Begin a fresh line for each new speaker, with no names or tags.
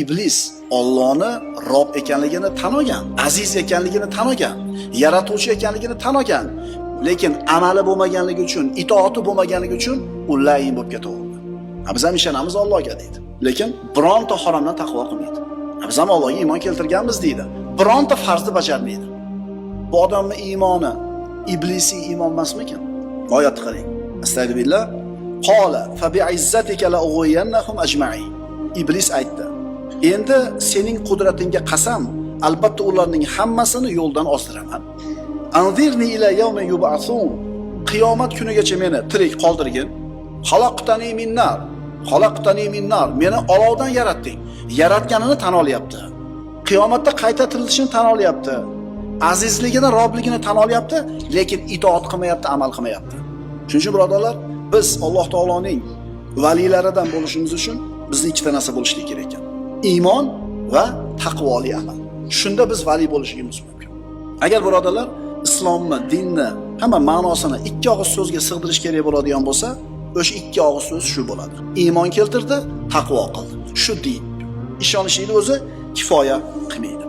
iblis Allohni Rob ekanligini tan olgan, aziz ekanligini tan olgan, yaratuvchi ekanligini tan olgan, lekin amali bo'lmaganligi uchun, itoati bo'lmaganligi uchun u layin bo'lib ketaverdi. Biz ham ishonamiz Allohga deydi, lekin bironta haromdan taqvo qilmaydi. Biz ham Allohga iymon keltirganmiz deydi, bironta farzni bajarmaydi. Bu odamning iymoni iblisiy iymon emasmikan? Oyatni qarang. Astagfirullah. Qala fa bi'izzatika la ughwiyannahum ajma'in. Iblis aytdi: "Endi sening qudratingga qasam, albatta ularning hammasini yo'ldan ozdiraman. Anzirni ila yawmi yub'asun." Qiyomat kunigacha meni tirik qoldirgin. Xalaqtani minnar. Xalaqtani minnar. Meni olovdan yaratding. Yaratganini tan olyapti. Qiyomatda qayta tirilishini tan olyapti. Azizligini, robligini tan olyapti, lekin itoat qilmayapti, amal qilmayapti. Shuning uchun birodarlar, biz Alloh taoloning valilaridan bo'lishimiz uchun bizning ikkita narsa bo'lishi kerak ekan. Iymon va taqvoli amal. Shunda biz vali bo'lishimiz mumkin. Agar birodarlar islomni, dinni hamma ma'nosini ikki og'iz so'zga sig'dirish kerak bo'ladigan bo'lsa, o'sha ikki og'iz so'z shu bo'ladi. Iymon keltirdi, taqvo qildi. Shu din. Ishonishingiz o'zi kifoya qilmaydi.